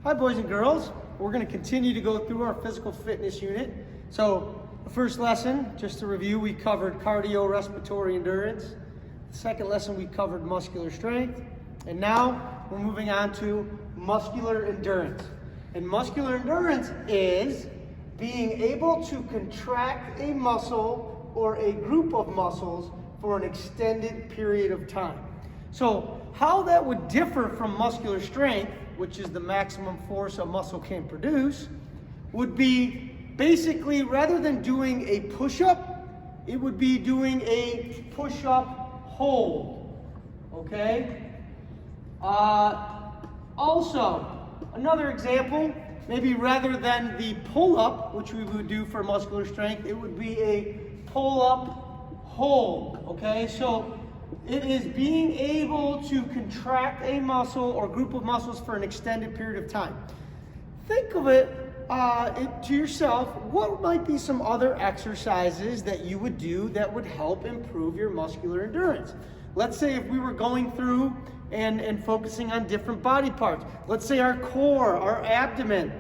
Hi boys and girls, we're going to continue to go through our physical fitness unit. So the first lesson, just to review, we covered cardiorespiratory endurance. The second lesson we covered muscular strength. And now we're moving on to muscular endurance. And muscular endurance is being able to contract a muscle or a group of muscles for an extended period of time. So how that would differ from muscular strength, which is the maximum force a muscle can produce, would be basically, rather than doing a push-up, it would be doing a push-up hold, okay? Also, another example, maybe rather than the pull-up, which we would do for muscular strength, it would be a pull-up hold, okay? So it is being able to contract a muscle or group of muscles for an extended period of time. Think of it to yourself, what might be some other exercises that you would do that would help improve your muscular endurance? Let's say if we were going through and focusing on different body parts. Let's say our core, our abdomen.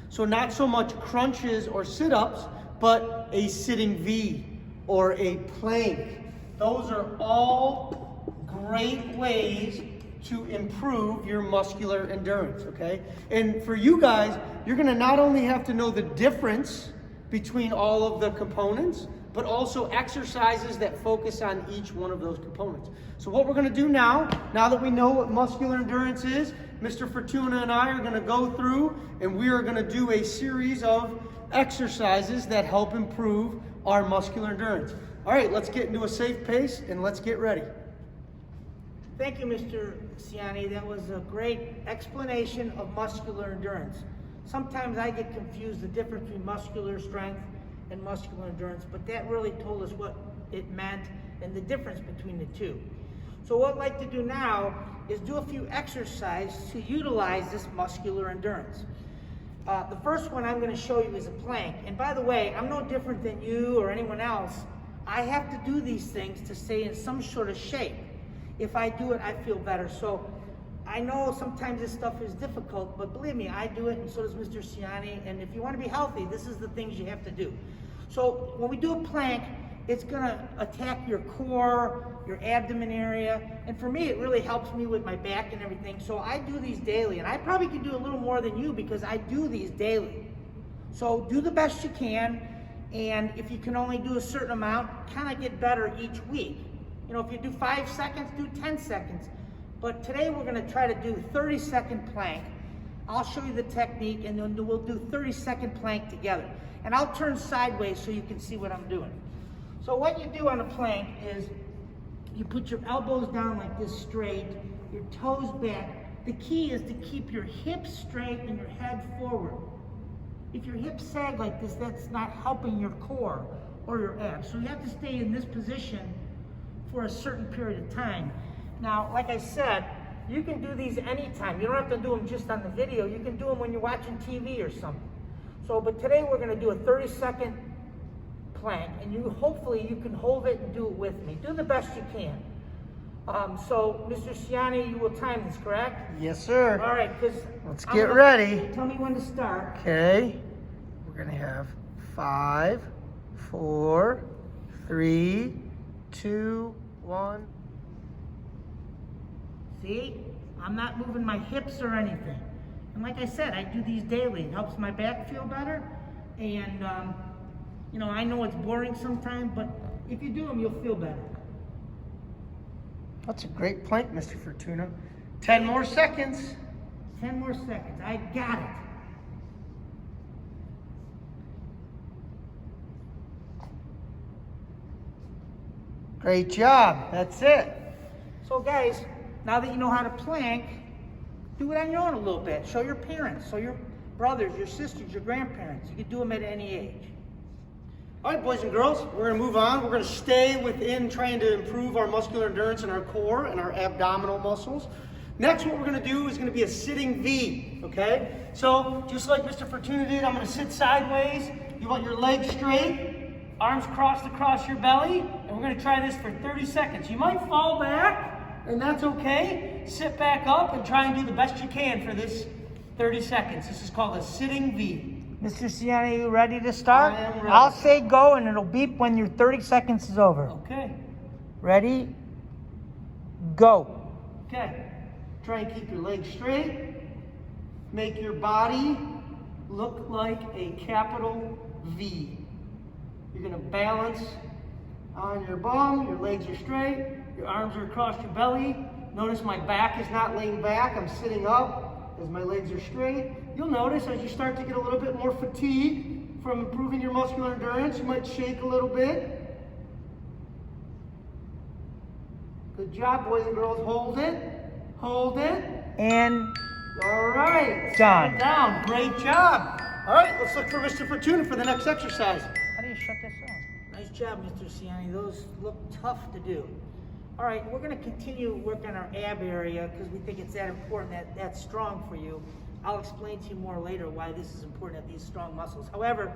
So not so much crunches or sit-ups, but a sitting V or a plank. Those are all great ways to improve your muscular endurance, okay? And for you guys, you're gonna not only have to know the difference between all of the components, but also exercises that focus on each one of those components. So what we're gonna do now that we know what muscular endurance is, Mr. Fortuna and I are gonna go through and we are gonna do a series of exercises that help improve our muscular endurance. All right, let's get into a safe pace and let's get ready. Thank you, Mr. Ciani. That was a great explanation of muscular endurance. Sometimes I get confused the difference between muscular strength and muscular endurance, but that really told us what it meant and the difference between the two. So what I'd like to do now is do a few exercises to utilize this muscular endurance. The first one I'm going to show you is a plank. And by the way, I'm no different than you or anyone else. I have to do these things to stay in some sort of shape. If I do it, I feel better. So I know sometimes this stuff is difficult, but believe me, I do it and so does Mr. Ciani. And if you want to be healthy, this is the things you have to do. So when we do a plank, it's going to attack your core, your abdomen area. And for me, it really helps me with my back and everything. So I do these daily. And I probably can do a little more than you because I do these daily. So do the best you can. And if you can only do a certain amount, kind of get better each week. You know, if you do 5 seconds, do 10 seconds. But today we're going to try to do 30-second plank. I'll show you the technique and then we'll do 30-second plank together. And I'll turn sideways so you can see what I'm doing. So what you do on a plank is you put your elbows down like this straight, your toes back. The key is to keep your hips straight and your head forward. If your hips sag like this, that's not helping your core or your abs. So you have to stay in this position for a certain period of time. Now, like I said, you can do these anytime. You don't have to do them just on the video. You can do them when you're watching TV or something. So, but today we're going to do a 30-second plank, and hopefully you can hold it and do it with me. Do the best you can. So, Mr. Ciani, you will time this, correct? Yes, sir. All right, because let's get ready. Tell me when to start. Okay, we're gonna have 5, 4, 3, 2, 1. See, I'm not moving my hips or anything. And like I said, I do these daily. It helps my back feel better. And, you know, I know it's boring sometimes, but if you do them, you'll feel better. That's a great plank, Mr. Fortuna. 10 more seconds. 10 more seconds. I got it. Great job. That's it. So guys, now that you know how to plank, do it on your own a little bit. Show your parents, show your brothers, your sisters, your grandparents. You can do them at any age. All right, boys and girls, we're going to move on. We're going to stay within trying to improve our muscular endurance in our core and our abdominal muscles. Next, what we're going to do is going to be a sitting V, okay? So, just like Mr. Fortuna did, I'm going to sit sideways. You want your legs straight, arms crossed across your belly, and we're going to try this for 30 seconds. You might fall back, and that's okay. Sit back up and try and do the best you can for this 30 seconds. This is called a sitting V. Mr. Ciani, you ready to start? I am ready. I'll say go and it'll beep when your 30 seconds is over. Okay. Ready? Go. Okay. Try and keep your legs straight. Make your body look like a capital V. You're going to balance on your bum. Your legs are straight. Your arms are across your belly. Notice my back is not laying back. I'm sitting up as my legs are straight. You'll notice as you start to get a little bit more fatigue from improving your muscular endurance, you might shake a little bit. Good job, boys and girls. Hold it. Hold it. And All right. Done. Sit down. Great job. All right, let's look for Mr. Fortuna for the next exercise. how do you shut this off? Nice job, Mr. Ciani. Those look tough to do. All right, we're going to continue work on our ab area because we think it's that important, that's strong for you. I'll explain to you more later why this is important at these strong muscles. However,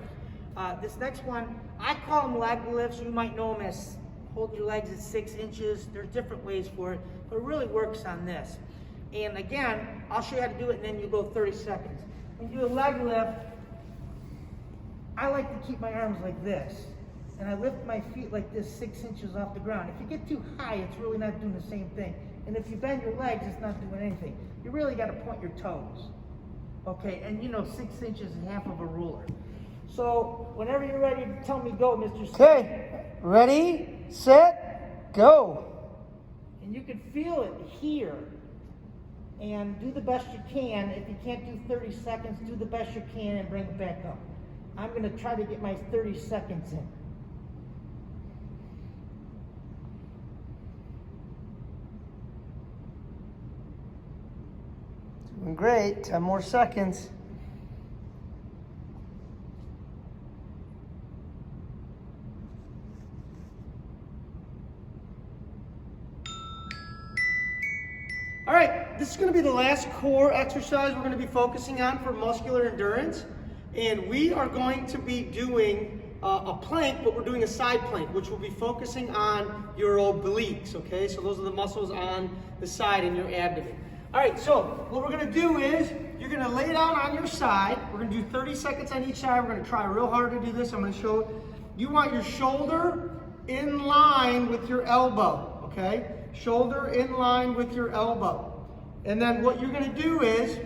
this next one, I call them leg lifts. You might know them as hold your legs at 6 inches. There's different ways for it, but it really works on this. And again, I'll show you how to do it, and then you go 30 seconds. When you do a leg lift, I like to keep my arms like this. And I lift my feet like this 6 inches off the ground. If you get too high, it's really not doing the same thing. And if you bend your legs, it's not doing anything. You really got to point your toes. Okay, and you know 6 inches is half of a ruler. So whenever you're ready to tell me go, Mr. Okay, ready, set, go. And you can feel it here. And do the best you can. If you can't do 30 seconds, do the best you can and bring it back up. I'm going to try to get my 30 seconds in. Doing great. 10 more seconds. All right, this is going to be the last core exercise we're going to be focusing on for muscular endurance. And we are going to be doing a plank, but we're doing a side plank, which will be focusing on your obliques, okay? So those are the muscles on the side in your abdomen. All right, so what we're going to do is you're going to lay down on your side. We're going to do 30 seconds on each side. We're going to try real hard to do this. I'm going to show you want your shoulder in line with your elbow, okay? Shoulder in line with your elbow. And then what you're going to do is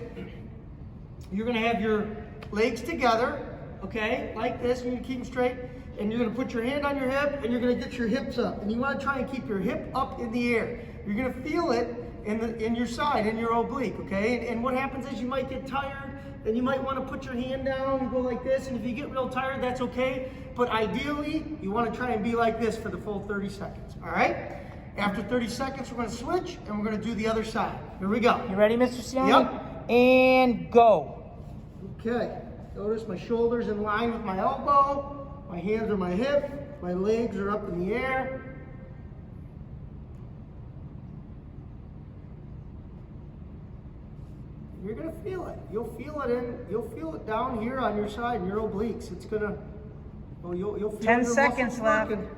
you're going to have your legs together, okay, like this, and you're going to keep them straight, and you're going to put your hand on your hip, and you're going to get your hips up, and you want to try and keep your hip up in the air. You're going to feel it in your side, in your oblique, okay, and what happens is you might get tired, and you might want to put your hand down and go like this, and if you get real tired, that's okay, but ideally, you want to try and be like this for the full 30 seconds, all right? After 30 seconds, we're going to switch, and we're going to do the other side. Here we go. You ready, Mr. Ciani? Yep. And go. Okay, notice my shoulders in line with my elbow, my hands are my hip, my legs are up in the air. You're gonna feel it. You'll feel it down here on your side in your obliques. It's gonna, well, you'll feel 10 your seconds muscles left. working.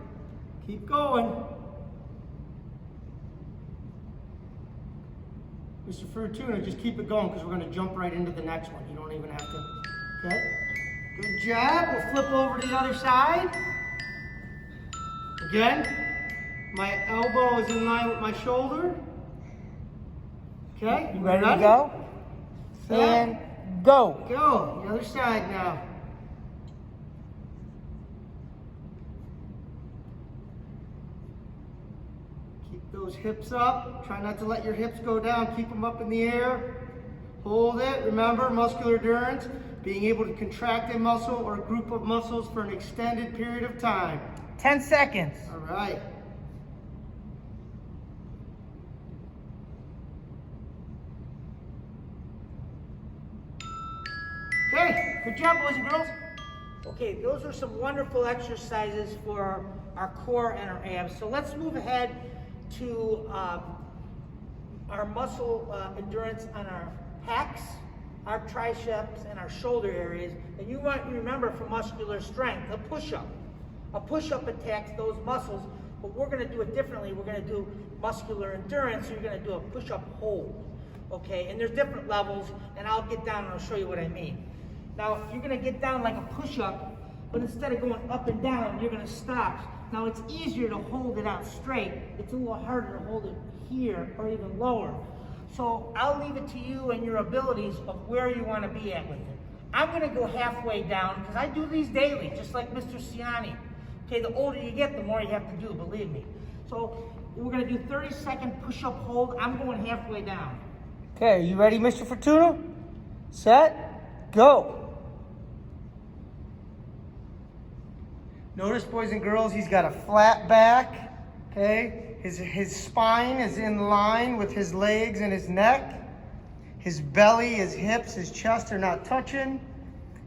Keep going. Mr. Fortuna, just keep it going because we're going to jump right into the next one. You don't even have to. Okay? Good job. We'll flip over to the other side. Again, my elbow is in line with my shoulder. Okay? You ready to go? Set. And go. Go. The other side now. Those hips up. Try not to let your hips go down. Keep them up in the air. Hold it. Remember, muscular endurance, being able to contract a muscle or a group of muscles for an extended period of time. 10 seconds. All right. Okay. Good job, boys and girls. Okay, those are some wonderful exercises for our core and our abs. So let's move ahead to our muscle endurance on our pecs, our triceps, and our shoulder areas. And you want to remember for muscular strength, a push-up. A push-up attacks those muscles, but we're going to do it differently. We're going to do muscular endurance, so you're going to do a push-up hold. okay? And there's different levels, and I'll get down and I'll show you what I mean. Now, you're gonna get down like a push-up, but instead of going up and down, you're gonna stop. Now, it's easier to hold it out straight. It's a little harder to hold it here or even lower. So I'll leave it to you and your abilities of where you wanna be at with it. I'm gonna go halfway down, because I do these daily, just like Mr. Ciani. Okay, the older you get, the more you have to do, believe me. So we're gonna do 30-second push-up hold. I'm going halfway down. Okay, you ready, Mr. Fortuna? Set, go. Notice, boys and girls, he's got a flat back, okay? His spine is in line with his legs and his neck. His belly, his hips, his chest are not touching.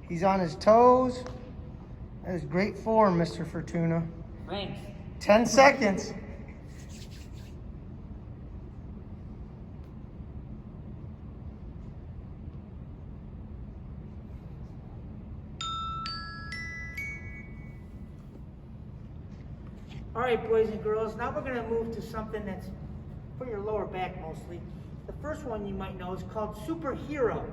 He's on his toes. That is great form, Mr. Fortuna. Thanks. 10 seconds. All right, boys and girls, now we're gonna move to something that's for your lower back mostly. The first one you might know is called superhero.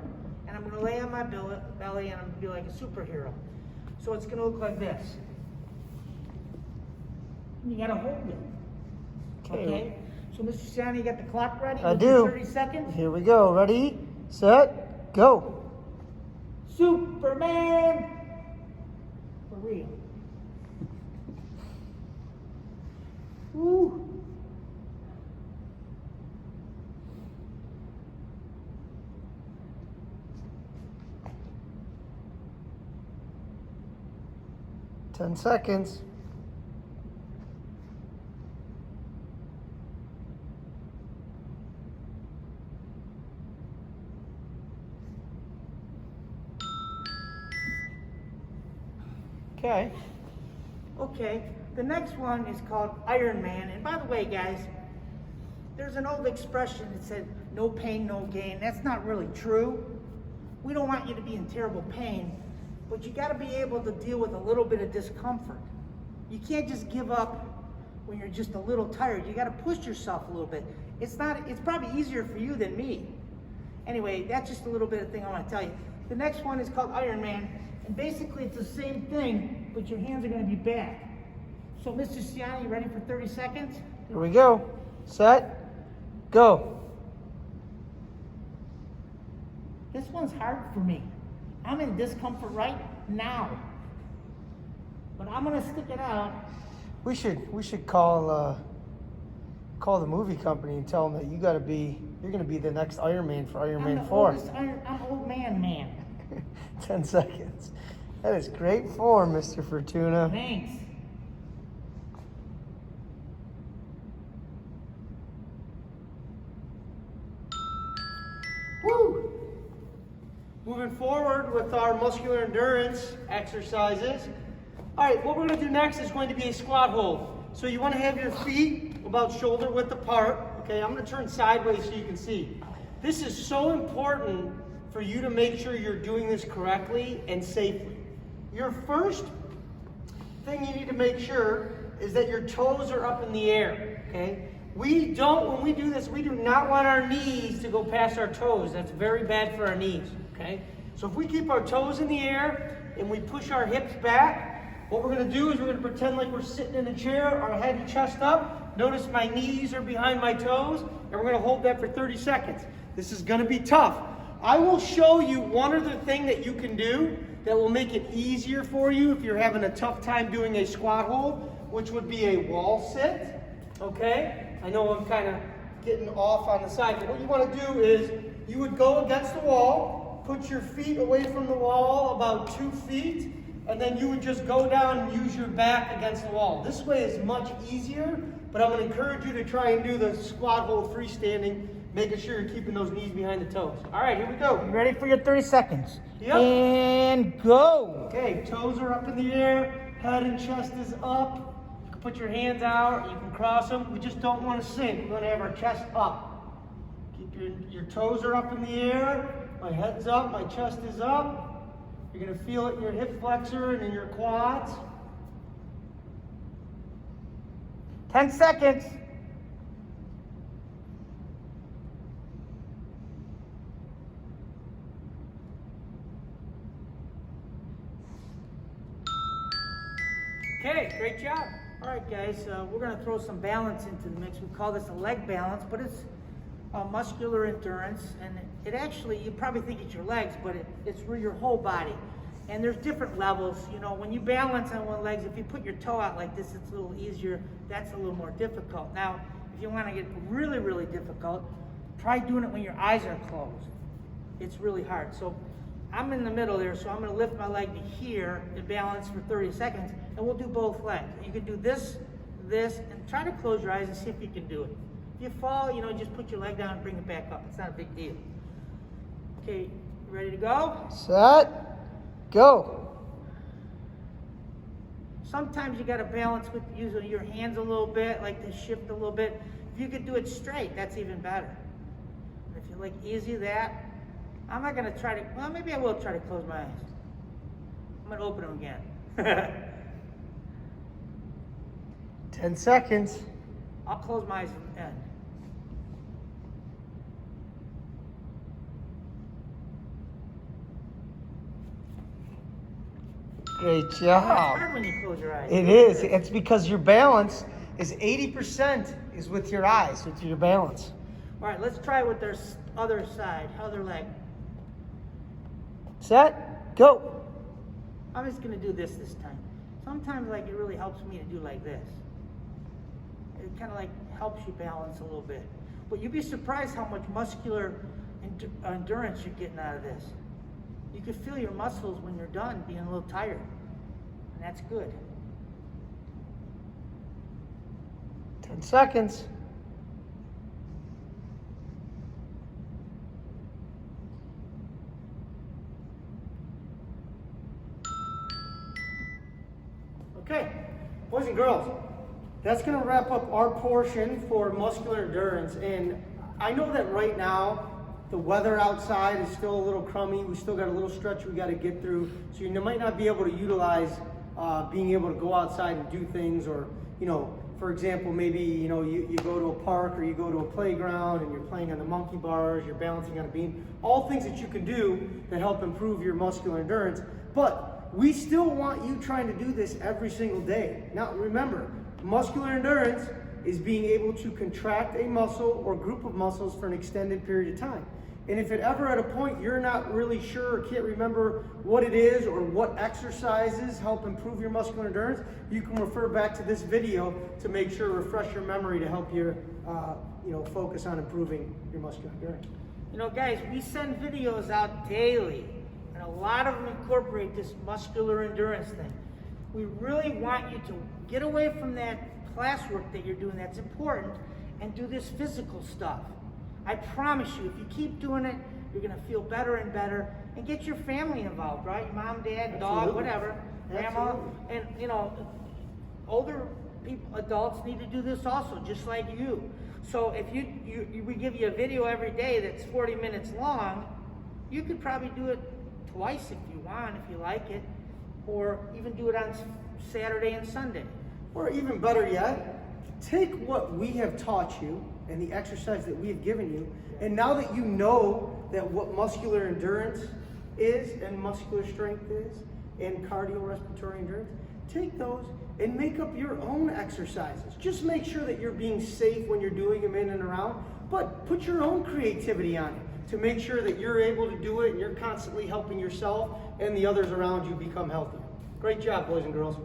And I'm gonna lay on my belly and I'm gonna be like a superhero. So it's gonna look like this. You gotta hold it. Okay? So Mr. Ciani, you got the clock ready? I We'll do. 30 seconds. Here we go. Ready, set, go. Superman! For real. Woo! Ten seconds. Okay. Okay, the next one is called Iron Man. And by the way, guys, there's an old expression that said, no pain, no gain. That's not really true. We don't want you to be in terrible pain, but you gotta be able to deal with a little bit of discomfort. You can't just give up when you're just a little tired. You gotta push yourself a little bit. It's probably easier for you than me. Anyway, that's just a little bit of thing I wanna tell you. The next one is called Iron Man. And basically it's the same thing, but your hands are gonna be back. So Mr. Ciani, you ready for 30 seconds? Here we go. Set, go. This one's hard for me. I'm in discomfort right now. But I'm gonna stick it out. We should call the movie company and tell them that you're gonna be the next Iron Man for Iron Man 4. I'm old man. 10 seconds. That is great form, Mr. Fortuna. Thanks. Woo! Moving forward with our muscular endurance exercises. All right, what we're gonna do next is going to be a squat hold. So you wanna have your feet about shoulder width apart. Okay, I'm gonna turn sideways so you can see. This is so important for you to make sure you're doing this correctly and safely. Your first thing you need to make sure is that your toes are up in the air, okay? When we do this, we do not want our knees to go past our toes. That's very bad for our knees, okay? So if we keep our toes in the air and we push our hips back, what we're gonna do is we're gonna pretend like we're sitting in a chair, our head and chest up. Notice my knees are behind my toes, and we're gonna hold that for 30 seconds. This is gonna be tough. I will show you one other thing that you can do that will make it easier for you if you're having a tough time doing a squat hold, which would be a wall sit, okay? I know I'm kind of getting off on the side, but what you want to do is you would go against the wall, put your feet away from the wall about 2 feet, and then you would just go down and use your back against the wall. This way is much easier, but I'm going to encourage you to try and do the squat hold freestanding, making sure you're keeping those knees behind the toes. All right, here we go. You ready for your 30 seconds? Yep. And go. Okay, toes are up in the air, head and chest is up. You can put your hands out, you can cross them. We just don't want to sink. We're going to have our chest up. Keep your toes are up in the air, my head's up, my chest is up. You're going to feel it in your hip flexor and in your quads. 10 seconds. Okay, great job. All right, guys, we're going to throw some balance into the mix. We call this a leg balance, but it's muscular endurance. And it actually, you probably think it's your legs, but it's for your whole body. And there's different levels. You know, when you balance on one leg, if you put your toe out like this, it's a little easier. That's a little more difficult. Now, if you want to get really, really difficult, try doing it when your eyes are closed. It's really hard. So I'm in the middle there, so I'm going to lift my leg to here and balance for 30 seconds, and we'll do both legs. You can do this, and try to close your eyes and see if you can do it. If you fall, you know, just put your leg down and bring it back up. It's not a big deal. Okay, ready to go? Set, go. Sometimes you got to balance with using your hands a little bit, like to shift a little bit. If you could do it straight, that's even better. If you like easy that, I'm not going to try to, well, maybe I will try to close my eyes. I'm going to open them again. 10 seconds. I'll close my eyes at the end. Great It's job. hard when you close your eyes. It is. It's because your balance is 80% is with your eyes, with your balance. All right, let's try it with their other side, other leg. Set, go. I'm just going to do this time. Sometimes, like, it really helps me to do like this. It kind of like helps you balance a little bit. But you'd be surprised how much muscular endurance you're getting out of this. You can feel your muscles when you're done being a little tired. And that's good. 10 seconds. Okay, boys and girls, that's going to wrap up our portion for muscular endurance. And I know that right now, the weather outside is still a little crummy. We still got a little stretch we got to get through. So you might not be able to utilize being able to go outside and do things, or, you know, for example, maybe, you know, you go to a park or you go to a playground and you're playing on the monkey bars, you're balancing on a beam, all things that you can do that help improve your muscular endurance. But we still want you trying to do this every single day. Now, remember, muscular endurance is being able to contract a muscle or group of muscles for an extended period of time. And if it ever at a point you're not really sure or can't remember what it is or what exercises help improve your muscular endurance, you can refer back to this video to make sure refresh your memory to help you, focus on improving your muscular endurance. You know, guys, we send videos out daily, and a lot of them incorporate this muscular endurance thing. We really want you to get away from that classwork that you're doing that's important and do this physical stuff. I promise you, if you keep doing it, you're going to feel better and better, and get your family involved, right? Your mom, dad, dog, whatever, grandma. And, you know, older people, adults need to do this also, just like you. So if we give you a video every day that's 40 minutes long, you could probably do it twice if you want, if you like it, or even do it on Saturday and Sunday. Or even better yet, take what we have taught you and the exercise that we have given you, and now that you know that what muscular endurance is and muscular strength is and cardiorespiratory endurance, take those and make up your own exercises. Just make sure that you're being safe when you're doing them in and around, but put your own creativity on it to make sure that you're able to do it and you're constantly helping yourself and the others around you become healthier. Great job, boys and girls.